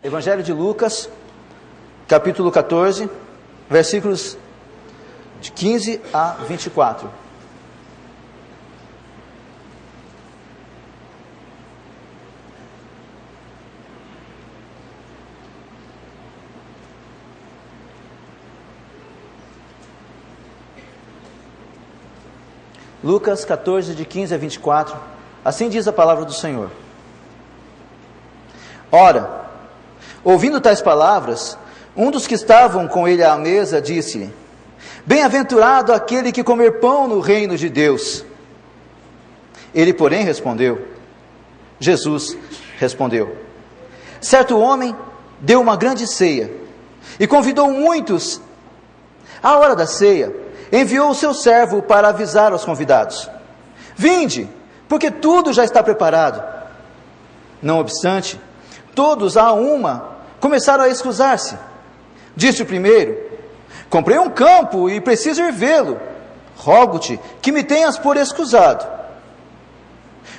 Evangelho de Lucas, capítulo 14, versículos de 15 a 24. Lucas 14, de 15 a 24, assim diz a palavra do Senhor. Ora, ouvindo tais palavras, um dos que estavam com ele à mesa disse-lhe: Bem-aventurado aquele que comer pão no reino de Deus. Ele, porém, respondeu. Jesus respondeu: Certo homem deu uma grande ceia e convidou muitos. À hora da ceia, enviou o seu servo para avisar aos convidados: Vinde, porque tudo já está preparado. Não obstante, todos a uma começaram a excusar-se. Disse o primeiro: Comprei um campo e preciso ir vê-lo. Rogo-te que me tenhas por escusado.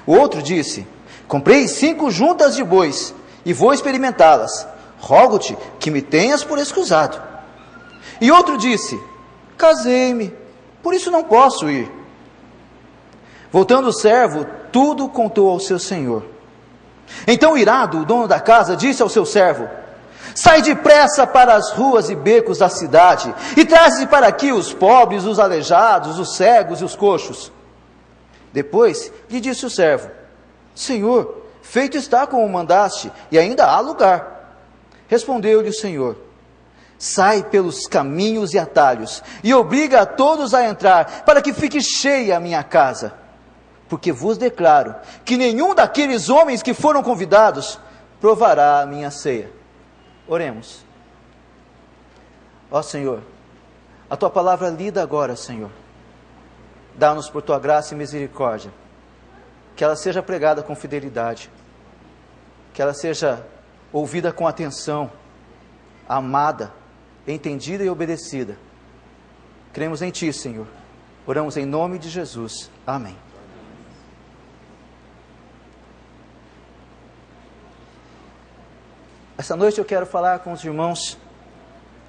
O outro disse: Comprei 5 juntas de bois e vou experimentá-las. Rogo-te que me tenhas por escusado. E outro disse: Casei-me, por isso não posso ir. Voltando o servo, tudo contou ao seu senhor. Então, irado, o dono da casa disse ao seu servo: Sai depressa para as ruas e becos da cidade, e traze para aqui os pobres, os aleijados, os cegos e os coxos. Depois lhe disse o servo: Senhor, feito está como mandaste, e ainda há lugar. Respondeu-lhe o Senhor: Sai pelos caminhos e atalhos, e obriga a todos a entrar, para que fique cheia a minha casa. Porque vos declaro que nenhum daqueles homens que foram convidados provará a minha ceia. Oremos. Ó Senhor, a Tua palavra lida agora, Senhor. Dá-nos por Tua graça e misericórdia, que ela seja pregada com fidelidade, que ela seja ouvida com atenção, amada, entendida e obedecida. Cremos em Ti, Senhor. Oramos em nome de Jesus. Amém. Essa noite eu quero falar com os irmãos,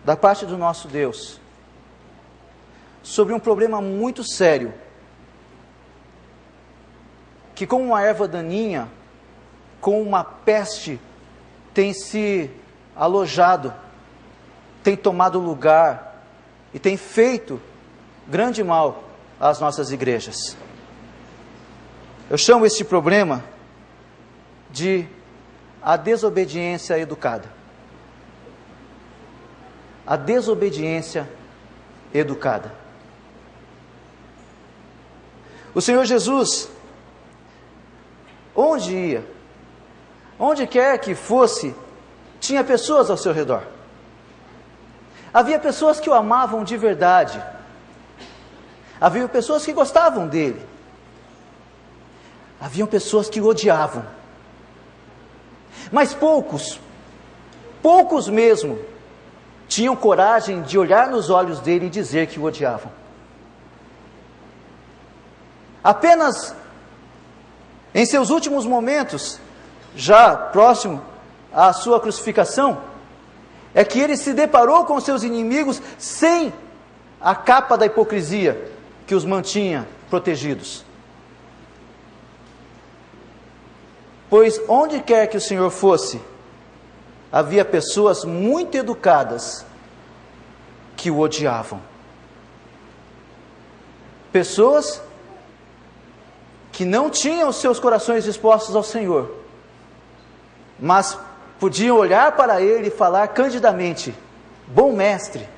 da parte do nosso Deus, sobre um problema muito sério, que como uma erva daninha, como uma peste, tem se alojado, tem tomado lugar e tem feito grande mal às nossas igrejas. Eu chamo este problema de a desobediência educada. A desobediência educada. O Senhor Jesus, onde ia, onde quer que fosse, tinha pessoas ao seu redor. Havia pessoas que o amavam de verdade. Havia pessoas que gostavam dele. Haviam pessoas que o odiavam. Mas poucos mesmo, tinham coragem de olhar nos olhos dele e dizer que o odiavam. Apenas em seus últimos momentos, já próximo à sua crucificação, é que ele se deparou com seus inimigos sem a capa da hipocrisia que os mantinha protegidos. Pois onde quer que o Senhor fosse, havia pessoas muito educadas que o odiavam. Pessoas que não tinham os seus corações dispostos ao Senhor, mas podiam olhar para ele e falar candidamente: Bom mestre.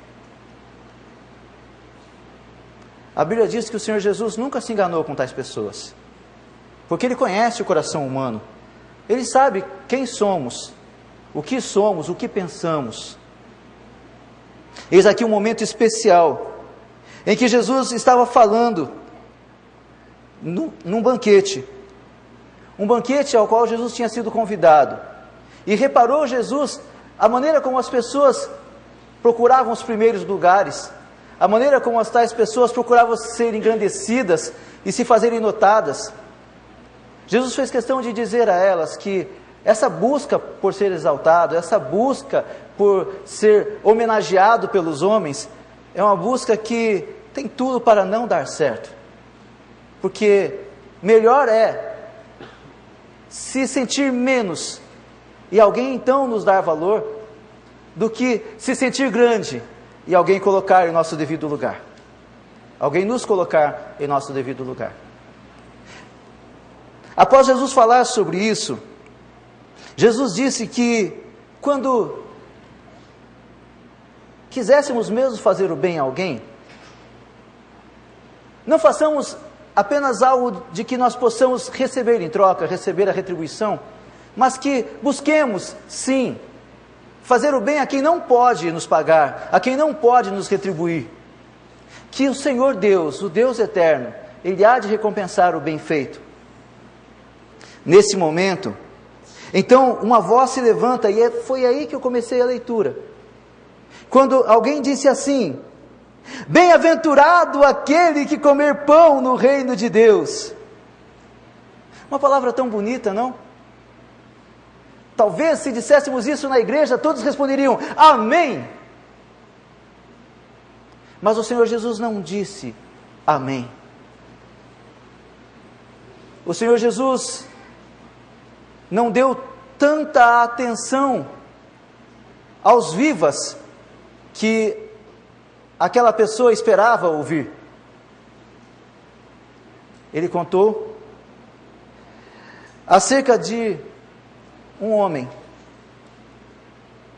A Bíblia diz que o Senhor Jesus nunca se enganou com tais pessoas, porque Ele conhece o coração humano. Ele sabe quem somos, o que pensamos. Eis aqui um momento especial, em que Jesus estava falando num banquete. Um banquete ao qual Jesus tinha sido convidado. E reparou Jesus a maneira como as pessoas procuravam os primeiros lugares, a maneira como as tais pessoas procuravam ser engrandecidas e se fazerem notadas. Jesus fez questão de dizer a elas que essa busca por ser exaltado, essa busca por ser homenageado pelos homens, é uma busca que tem tudo para não dar certo. Porque melhor é se sentir menos e alguém então nos dar valor, do que se sentir grande e alguém colocar em nosso devido lugar. Alguém nos colocar em nosso devido lugar. Após Jesus falar sobre isso, Jesus disse que quando quiséssemos mesmo fazer o bem a alguém, não façamos apenas algo de que nós possamos receber em troca, receber a retribuição, mas que busquemos, sim, fazer o bem a quem não pode nos pagar, a quem não pode nos retribuir. Que o Senhor Deus, o Deus eterno, Ele há de recompensar o bem feito. Nesse momento, então uma voz se levanta, e foi aí que eu comecei a leitura. Quando alguém disse assim: bem-aventurado aquele que comer pão no reino de Deus. Uma palavra tão bonita, não? Talvez se disséssemos isso na igreja, todos responderiam amém. Mas o Senhor Jesus não disse amém. O Senhor Jesus não deu tanta atenção aos vivas que aquela pessoa esperava ouvir. Ele contou acerca de um homem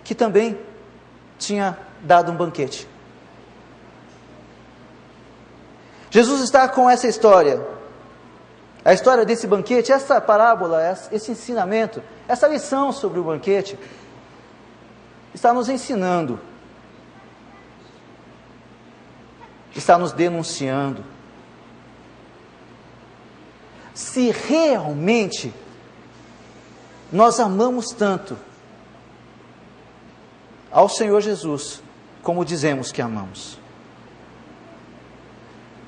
que também tinha dado um banquete. Jesus está com essa história, a história desse banquete, essa parábola, esse ensinamento, essa lição sobre o banquete, está nos ensinando, está nos denunciando. Se realmente nós amamos tanto ao Senhor Jesus, como dizemos que amamos,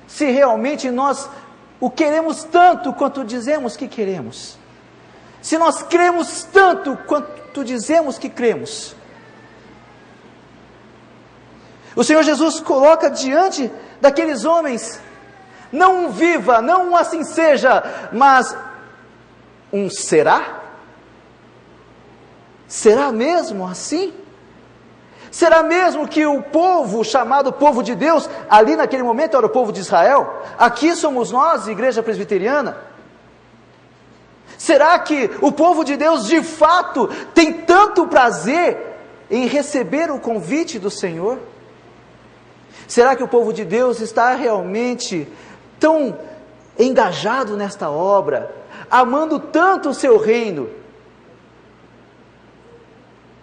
se realmente nós o queremos tanto quanto dizemos que queremos, se nós cremos tanto quanto dizemos que cremos, o Senhor Jesus coloca diante daqueles homens, não um viva, não um assim seja, mas um será? Será mesmo assim? Será mesmo que o povo chamado povo de Deus, ali naquele momento era o povo de Israel, aqui somos nós, Igreja Presbiteriana? Será que o povo de Deus de fato tem tanto prazer em receber o convite do Senhor? Será que o povo de Deus está realmente tão engajado nesta obra, amando tanto o seu reino,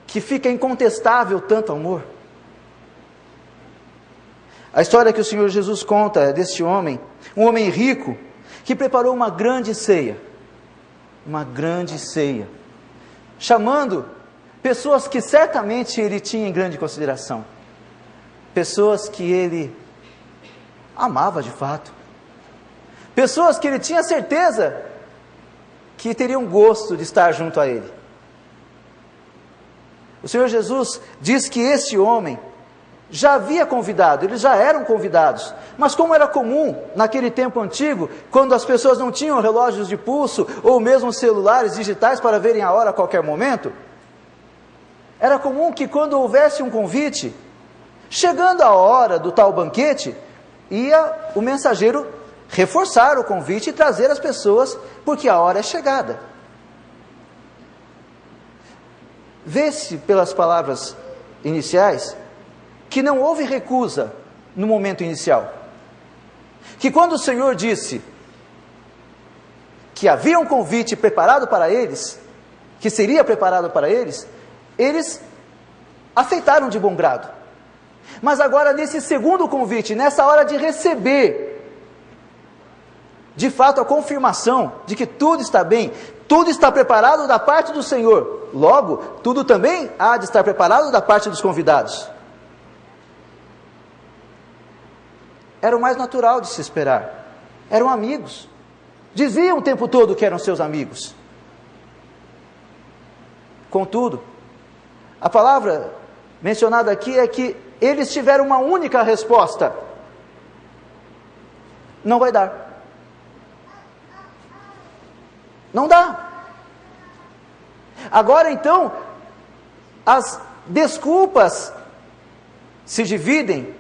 que fica incontestável tanto amor? A história que o Senhor Jesus conta é desse homem, um homem rico, que preparou uma grande ceia, chamando pessoas que certamente ele tinha em grande consideração, pessoas que ele amava de fato, pessoas que ele tinha certeza que teriam gosto de estar junto a ele. O Senhor Jesus diz que este homem já havia convidado, eles já eram convidados, mas como era comum naquele tempo antigo, quando as pessoas não tinham relógios de pulso, ou mesmo celulares digitais para verem a hora a qualquer momento, era comum que quando houvesse um convite, chegando a hora do tal banquete, ia o mensageiro reforçar o convite e trazer as pessoas, porque a hora é chegada. Vê-se pelas palavras iniciais que não houve recusa no momento inicial. Que quando o Senhor disse que havia um convite preparado para eles, que seria preparado para eles, eles aceitaram de bom grado. Mas agora nesse segundo convite, nessa hora de receber, de fato a confirmação de que tudo está bem, tudo está preparado da parte do Senhor, logo, tudo também há de estar preparado da parte dos convidados. Era o mais natural de se esperar, eram amigos, diziam o tempo todo que eram seus amigos. Contudo, a palavra mencionada aqui é que eles tiveram uma única resposta: não vai dar. Não dá. Agora então, as desculpas se dividem,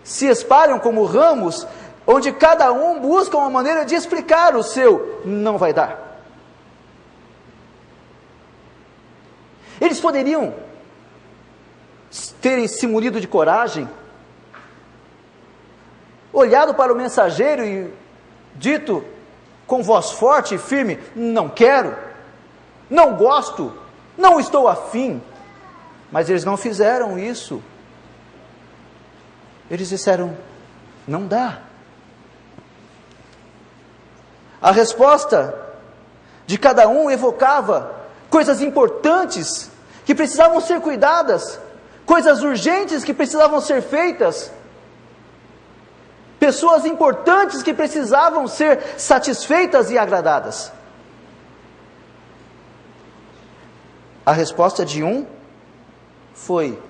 se espalham como ramos, onde cada um busca uma maneira de explicar o seu não vai dar. Eles poderiam terem se munido de coragem, olhado para o mensageiro e dito com voz forte e firme: não quero, não gosto, não estou afim. Mas eles não fizeram isso. Eles disseram: não dá. A resposta de cada um evocava coisas importantes que precisavam ser cuidadas, coisas urgentes que precisavam ser feitas, pessoas importantes que precisavam ser satisfeitas e agradadas. A resposta de um foi: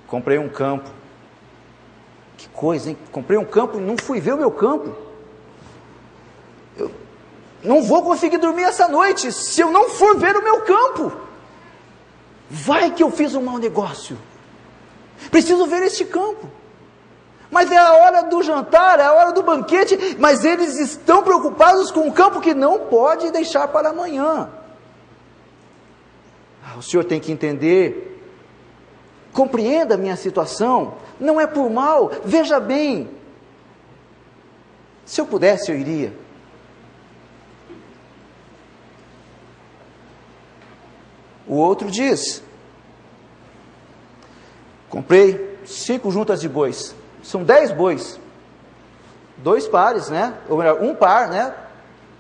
comprei um campo. Que coisa, hein? Comprei um campo e não fui ver o meu campo. Eu não vou conseguir dormir essa noite se eu não for ver o meu campo. Vai que eu fiz um mau negócio. Preciso ver este campo. Mas é a hora do jantar, é a hora do banquete, mas eles estão preocupados com um campo que não pode deixar para amanhã. O senhor tem que entender, compreenda a minha situação, não é por mal, veja bem, se eu pudesse eu iria. O outro diz: comprei 5 juntas de bois, são 10 bois, 2 pares, né? Ou melhor, um par, né?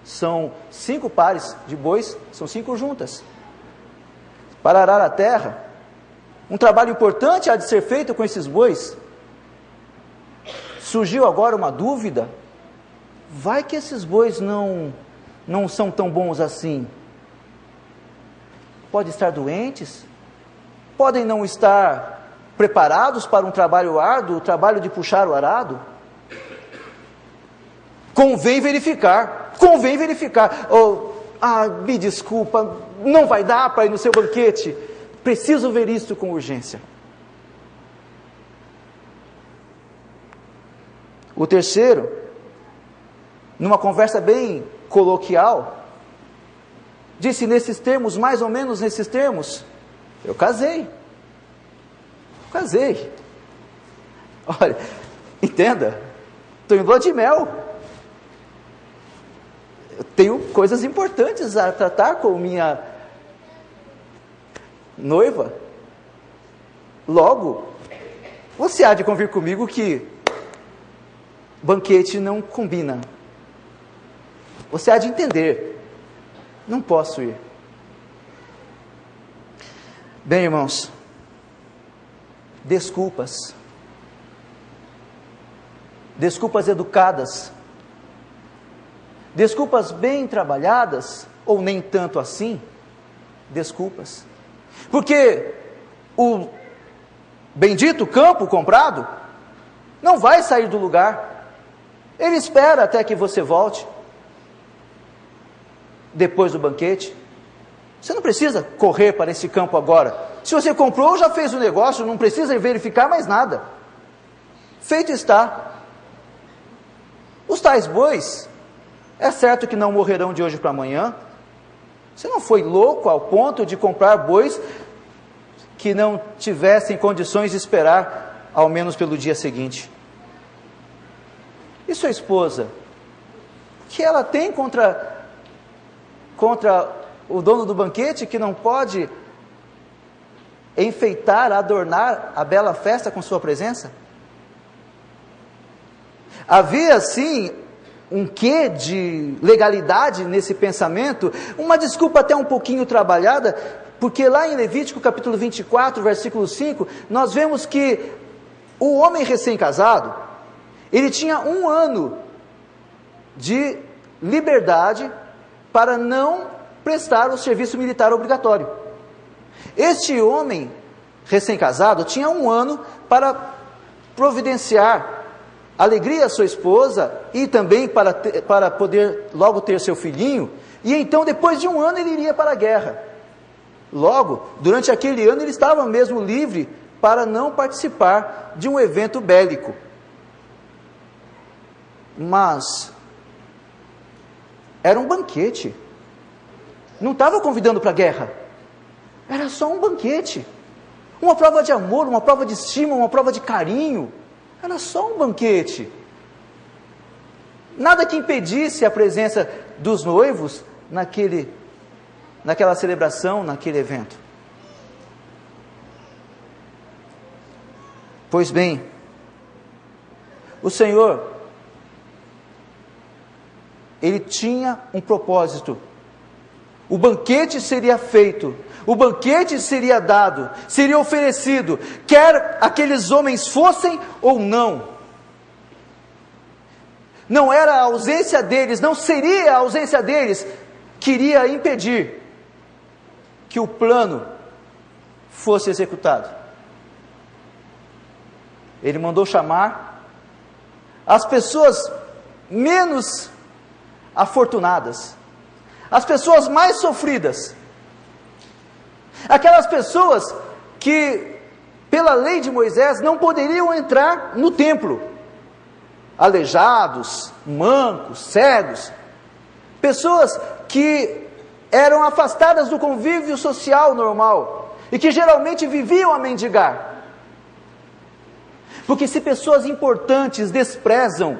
São 5 pares de bois, são 5 juntas. Para arar a terra, um trabalho importante há de ser feito com esses bois. Surgiu agora uma dúvida: vai que esses bois não são tão bons assim? Podem estar doentes, podem não estar preparados para um trabalho árduo, o trabalho de puxar o arado. Convém verificar. Me desculpa, não vai dar para ir no seu banquete. Preciso ver isto com urgência. O terceiro, numa conversa bem coloquial, disse nesses termos, mais ou menos nesses termos: eu casei. Olha, entenda, estou em lua de mel. Eu tenho coisas importantes a tratar com minha noiva. Logo, você há de convir comigo que banquete não combina. Você há de entender. Não posso ir. Bem, irmãos, desculpas educadas, desculpas bem trabalhadas, ou nem tanto assim, desculpas. Porque o bendito campo comprado não vai sair do lugar. Ele espera até que você volte depois do banquete. Você não precisa correr para esse campo agora. Se você comprou, já fez o negócio, não precisa verificar mais nada. Feito está. Os tais bois, é certo que não morrerão de hoje para amanhã. Você não foi louco ao ponto de comprar bois que não tivessem condições de esperar, ao menos pelo dia seguinte. E sua esposa? O que ela tem contra o dono do banquete, que não pode enfeitar, adornar a bela festa com sua presença? Havia, sim, um quê de legalidade nesse pensamento, uma desculpa até um pouquinho trabalhada, porque lá em Levítico capítulo 24, versículo 5, nós vemos que o homem recém-casado, ele tinha 1 ano de liberdade para não prestar o serviço militar obrigatório. Este homem recém-casado tinha 1 ano para providenciar alegria à sua esposa e também para poder logo ter seu filhinho, e então depois de 1 ano ele iria para a guerra. Logo, durante aquele ano ele estava mesmo livre para não participar de um evento bélico. Mas era um banquete, não estava convidando para a guerra, era só um banquete, uma prova de amor, uma prova de estima, uma prova de carinho, era só um banquete, nada que impedisse a presença dos noivos naquela celebração, naquele evento. Pois bem, o Senhor, Ele tinha um propósito. O banquete seria feito, o banquete seria dado, seria oferecido, quer aqueles homens fossem ou não. Não era a ausência deles, não seria a ausência deles que iria impedir que o plano fosse executado. Ele mandou chamar as pessoas menos afortunadas, as pessoas mais sofridas, aquelas pessoas que, pela lei de Moisés, não poderiam entrar no templo, aleijados, mancos, cegos, pessoas que eram afastadas do convívio social normal e que geralmente viviam a mendigar. Porque se pessoas importantes desprezam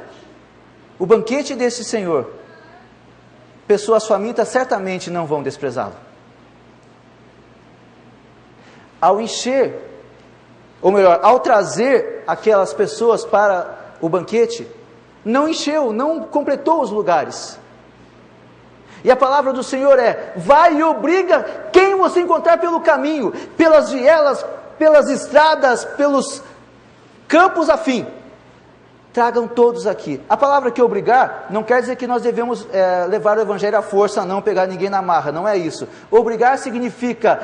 o banquete desse Senhor, pessoas famintas certamente não vão desprezá-lo. Ao encher, ou melhor, ao trazer aquelas pessoas para o banquete, não encheu, não completou os lugares. E a palavra do Senhor é: vai e obriga quem você encontrar pelo caminho, pelas vielas, pelas estradas, pelos campos afim, tragam todos aqui. A palavra que obrigar não quer dizer que nós devemos levar o evangelho à força, não pegar ninguém na marra, não é isso. Obrigar significa: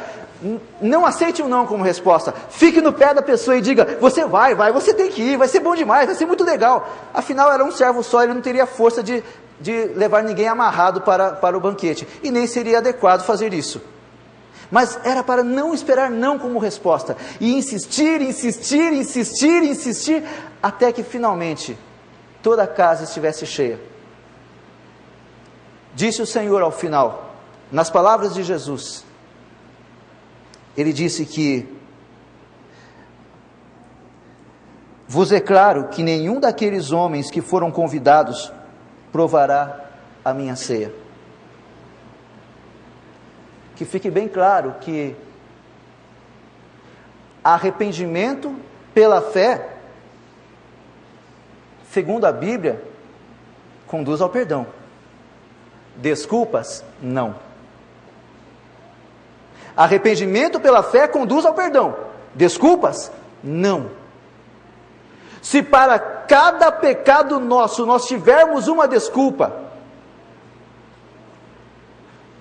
não aceite o não como resposta, fique no pé da pessoa e diga: você vai, você tem que ir, vai ser bom demais, vai ser muito legal. Afinal era um servo só, ele não teria força de levar ninguém amarrado para o banquete, e nem seria adequado fazer isso. Mas era para não esperar não como resposta, e insistir, até que finalmente toda a casa estivesse cheia. Disse o Senhor ao final, nas palavras de Jesus, Ele disse que: vos é claro que nenhum daqueles homens que foram convidados provará a minha ceia. Que fique bem claro que arrependimento pela fé, segundo a Bíblia, conduz ao perdão. Desculpas, não. Arrependimento pela fé conduz ao perdão. Desculpas, não. Se para cada pecado nosso nós tivermos uma desculpa,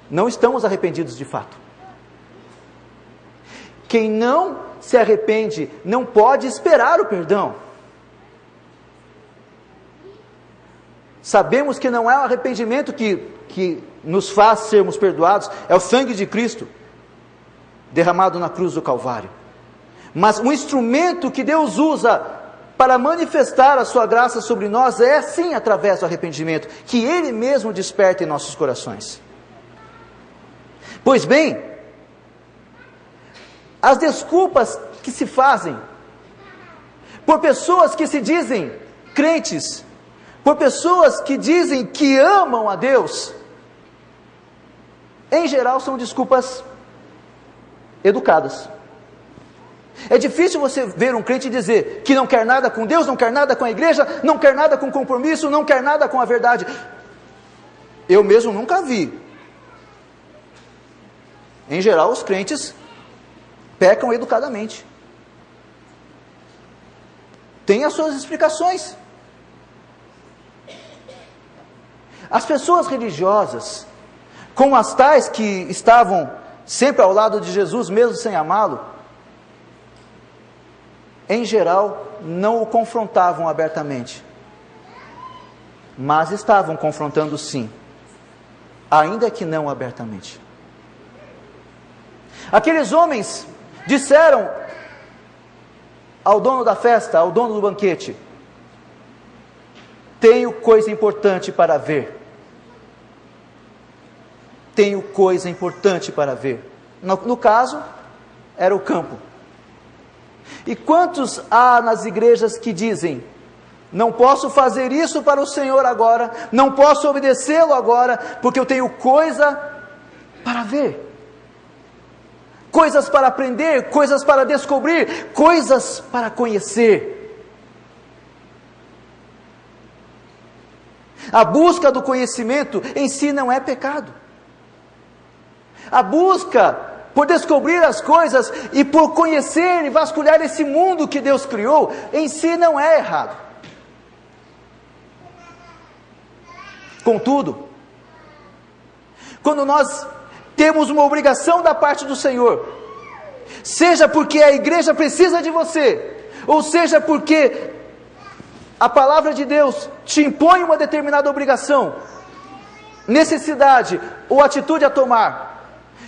não estamos arrependidos de fato. Quem não se arrepende não pode esperar o perdão. Sabemos que não é o arrependimento que nos faz sermos perdoados, é o sangue de Cristo derramado na cruz do Calvário. Mas o instrumento que Deus usa para manifestar a sua graça sobre nós é sim através do arrependimento, que Ele mesmo desperta em nossos corações. Pois bem, as desculpas que se fazem por pessoas que se dizem crentes, por pessoas que dizem que amam a Deus, em geral são desculpas educadas. É difícil você ver um crente dizer que não quer nada com Deus, não quer nada com a igreja, não quer nada com compromisso, não quer nada com a verdade. Eu mesmo nunca vi. Em geral, os crentes pecam educadamente. Tem as suas explicações. As pessoas religiosas, como as tais que estavam sempre ao lado de Jesus, mesmo sem amá-lo, em geral, não o confrontavam abertamente, mas estavam confrontando sim, ainda que não abertamente. Aqueles homens disseram ao dono da festa, ao dono do banquete: tenho coisa importante para ver. Tenho coisa importante para ver. No caso, era o campo. E quantos há nas igrejas que dizem: não posso fazer isso para o Senhor agora, não posso obedecê-lo agora, porque eu tenho coisa para ver, coisas para aprender, coisas para descobrir, coisas para conhecer. A busca do conhecimento em si não é pecado. A busca por descobrir as coisas e por conhecer e vasculhar esse mundo que Deus criou, em si não é errado. Contudo, quando nós temos uma obrigação da parte do Senhor, seja porque a igreja precisa de você, ou seja porque a palavra de Deus te impõe uma determinada obrigação, necessidade ou atitude a tomar,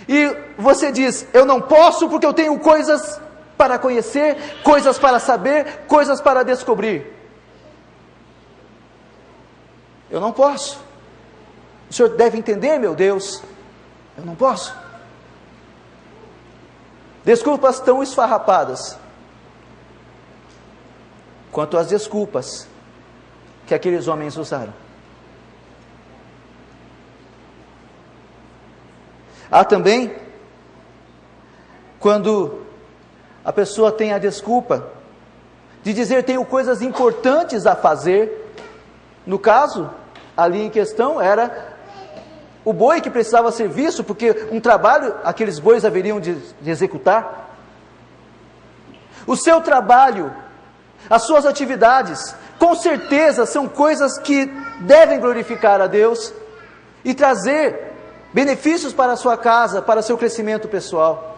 e você diz: eu não posso porque eu tenho coisas para conhecer, coisas para saber, coisas para descobrir. Eu não posso. O Senhor deve entender, meu Deus, eu não posso. Desculpas tão esfarrapadas quanto as desculpas que aqueles homens usaram. Há também, quando a pessoa tem a desculpa de dizer: tenho coisas importantes a fazer. No caso, ali em questão era o boi que precisava ser visto, porque um trabalho aqueles bois haveriam de executar. O seu trabalho, as suas atividades, com certeza são coisas que devem glorificar a Deus e trazer benefícios para a sua casa, para seu crescimento pessoal.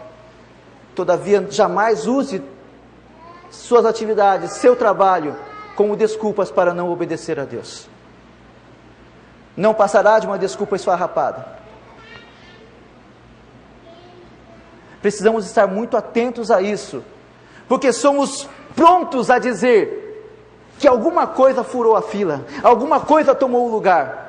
Todavia, jamais use suas atividades, seu trabalho, como desculpas para não obedecer a Deus. Não passará de uma desculpa esfarrapada. Precisamos estar muito atentos a isso, porque somos prontos a dizer que alguma coisa furou a fila, alguma coisa tomou o lugar.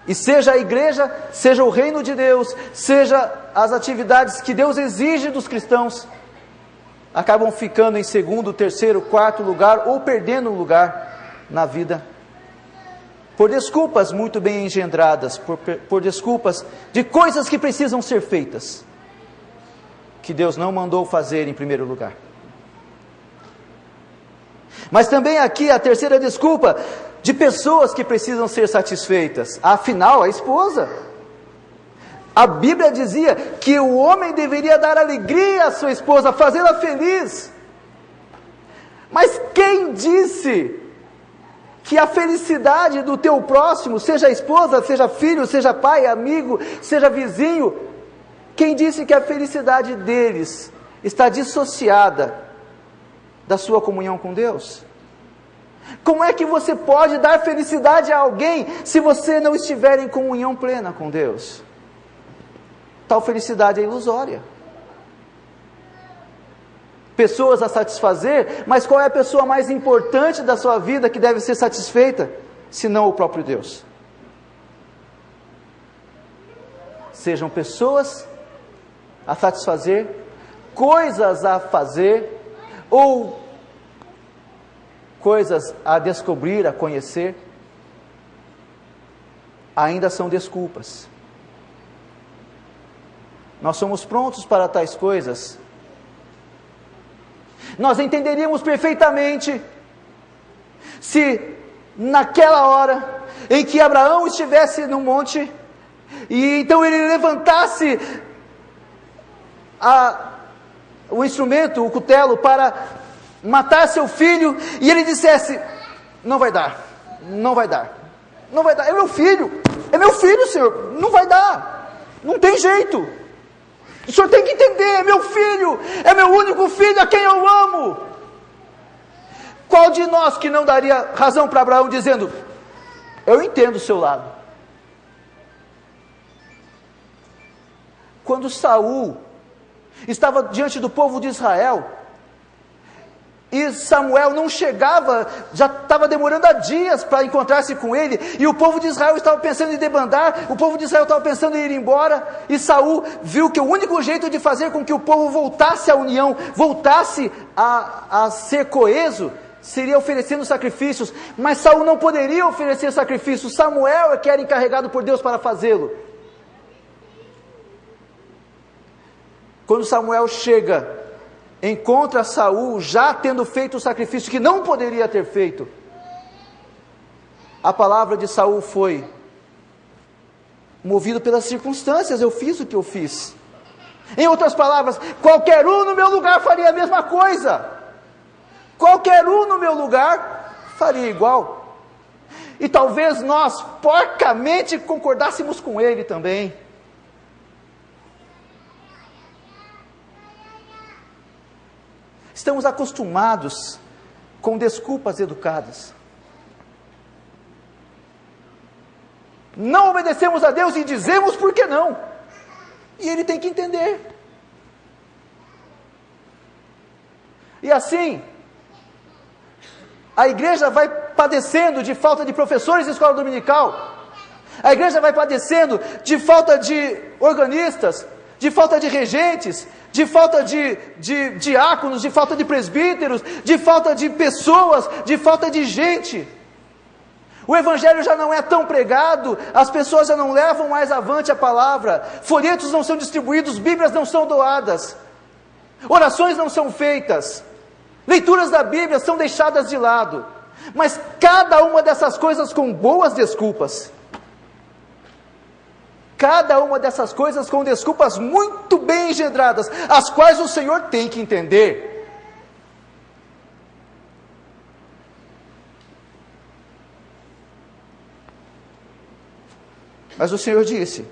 E seja a igreja, seja o reino de Deus, seja as atividades que Deus exige dos cristãos, acabam ficando em segundo, terceiro, quarto lugar, ou perdendo um lugar na vida, por desculpas muito bem engendradas, por desculpas de coisas que precisam ser feitas, que Deus não mandou fazer em primeiro lugar. Mas também aqui a terceira desculpa, de pessoas que precisam ser satisfeitas. Afinal, a esposa. A Bíblia dizia que o homem deveria dar alegria à sua esposa, fazê-la feliz. Mas quem disse que a felicidade do teu próximo, seja esposa, seja filho, seja pai, amigo, seja vizinho, quem disse que a felicidade deles está dissociada da sua comunhão com Deus? Como é que você pode dar felicidade a alguém se você não estiver em comunhão plena com Deus? Tal felicidade é ilusória. Pessoas a satisfazer, mas qual é a pessoa mais importante da sua vida que deve ser satisfeita, se não o próprio Deus? Sejam pessoas a satisfazer, coisas a fazer, ou coisas a descobrir, a conhecer, ainda são desculpas. Nós somos prontos para tais coisas. Nós entenderíamos perfeitamente se naquela hora em que Abraão estivesse no monte, e então ele levantasse o instrumento, o cutelo, para matar seu filho, e ele dissesse: não vai dar, não vai dar, não vai dar, é meu filho, É meu filho, Senhor, não vai dar, não tem jeito. O Senhor tem que entender, é meu filho, é meu único filho a quem eu amo. Qual de nós que não daria razão para Abraão dizendo, eu entendo o seu lado? Quando Saul estava diante do povo de Israel, e Samuel não chegava, já estava demorando há dias para encontrar-se com ele, e o povo de Israel estava pensando em debandar, o povo de Israel estava pensando em ir embora, e Saul viu que o único jeito de fazer com que o povo voltasse à união, voltasse a ser coeso, seria oferecendo sacrifícios, mas Saul não poderia oferecer sacrifícios, Samuel é que era encarregado por Deus para fazê-lo. Quando Samuel chega, encontra Saul já tendo feito o sacrifício que não poderia ter feito. A palavra de Saul foi, movido pelas circunstâncias, eu fiz o que eu fiz. Em outras palavras, qualquer um no meu lugar faria a mesma coisa. Qualquer um no meu lugar faria igual. E talvez nós porcamente concordássemos com ele também. Estamos acostumados com desculpas educadas. Não obedecemos a Deus e dizemos por que não. E Ele tem que entender. E assim, a igreja vai padecendo de falta de professores de escola dominical. A igreja vai padecendo de falta de organistas, de falta de regentes, de falta de diáconos, de falta de presbíteros, de falta de pessoas, de falta de gente. O evangelho já não é tão pregado, as pessoas já não levam mais avante a palavra, folhetos não são distribuídos, bíblias não são doadas, orações não são feitas, leituras da Bíblia são deixadas de lado, mas cada uma dessas coisas com boas desculpas. Cada uma dessas coisas com desculpas muito bem engendradas, as quais o Senhor tem que entender. Mas o Senhor disse,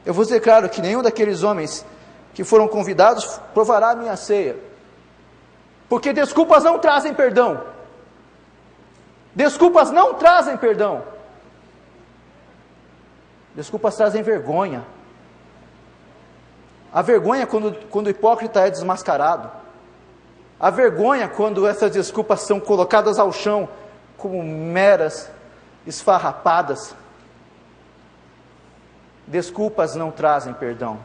eu vos declaro que nenhum daqueles homens que foram convidados provará a minha ceia, porque desculpas não trazem perdão. Desculpas não trazem perdão. Desculpas trazem vergonha. A vergonha quando o hipócrita é desmascarado. A vergonha quando essas desculpas são colocadas ao chão como meras esfarrapadas. Desculpas não trazem perdão.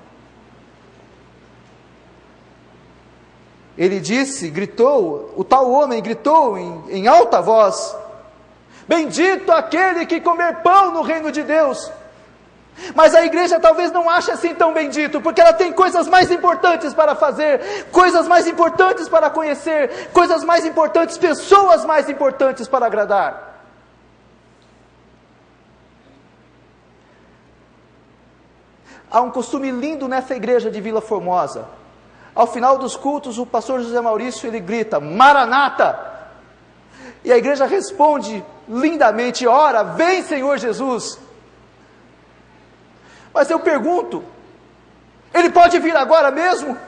Ele disse, gritou, o tal homem gritou em alta voz, bendito aquele que comer pão no reino de Deus. Mas a igreja talvez não ache assim tão bendito, porque ela tem coisas mais importantes para fazer, coisas mais importantes para conhecer, coisas mais importantes, pessoas mais importantes para agradar. Há um costume lindo nessa igreja de Vila Formosa. Ao final dos cultos, o pastor José Maurício, ele grita, Maranata! E a igreja responde lindamente, ora, vem Senhor Jesus! Mas eu pergunto, ele pode vir agora mesmo?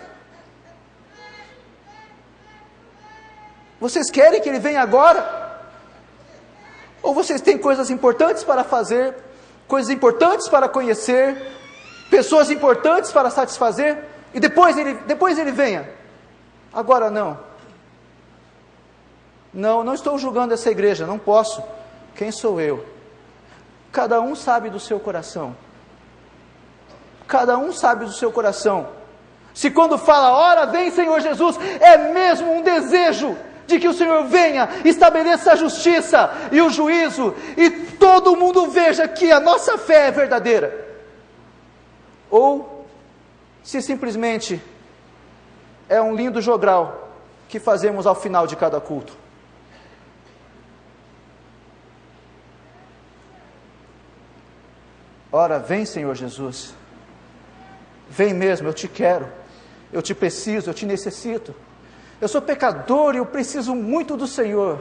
Vocês querem que ele venha agora? Ou vocês têm coisas importantes para fazer, coisas importantes para conhecer, pessoas importantes para satisfazer, e depois ele venha? Agora não. Não estou julgando essa igreja, não posso. Quem sou eu? Cada um sabe do seu coração. Cada um sabe do seu coração. Se quando fala, ora vem Senhor Jesus, é mesmo um desejo de que o Senhor venha, estabeleça a justiça e o juízo, e todo mundo veja que a nossa fé é verdadeira. Ou, se simplesmente é um lindo jogral que fazemos ao final de cada culto. Ora, vem Senhor Jesus. Vem mesmo, eu te quero, eu te preciso, eu te necessito. Eu sou pecador e eu preciso muito do Senhor.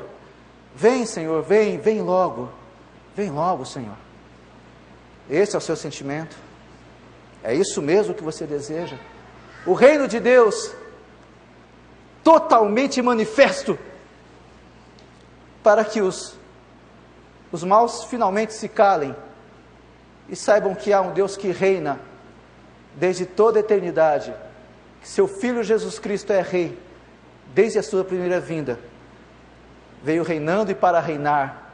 Vem, Senhor, vem logo, Senhor. Esse é o seu sentimento? É isso mesmo que você deseja? O reino de Deus, totalmente manifesto, para que os maus finalmente se calem e saibam que há um Deus que reina desde toda a eternidade, que seu Filho Jesus Cristo é Rei, desde a sua primeira vinda, veio reinando e para reinar,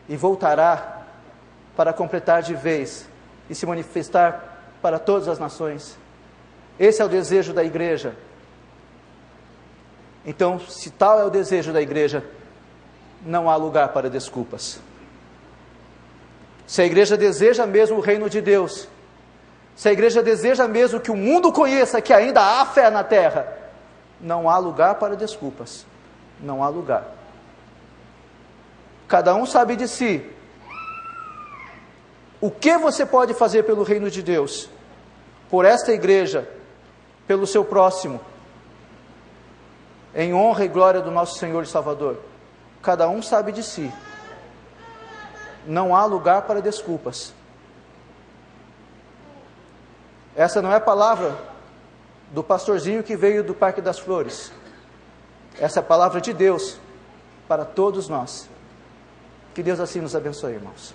e voltará para completar de vez e se manifestar para todas as nações. Esse é o desejo da igreja. Então, se tal é o desejo da igreja, não há lugar para desculpas. Se a igreja deseja mesmo o reino de Deus, se a igreja deseja mesmo que o mundo conheça que ainda há fé na terra, não há lugar para desculpas. Não há lugar. Cada um sabe de si. O que você pode fazer pelo reino de Deus? Por esta igreja, pelo seu próximo, em honra e glória do nosso Senhor e Salvador. Cada um sabe de si. Não há lugar para desculpas. Essa não é a palavra do pastorzinho que veio do Parque das Flores. Essa é a palavra de Deus para todos nós. Que Deus assim nos abençoe, irmãos.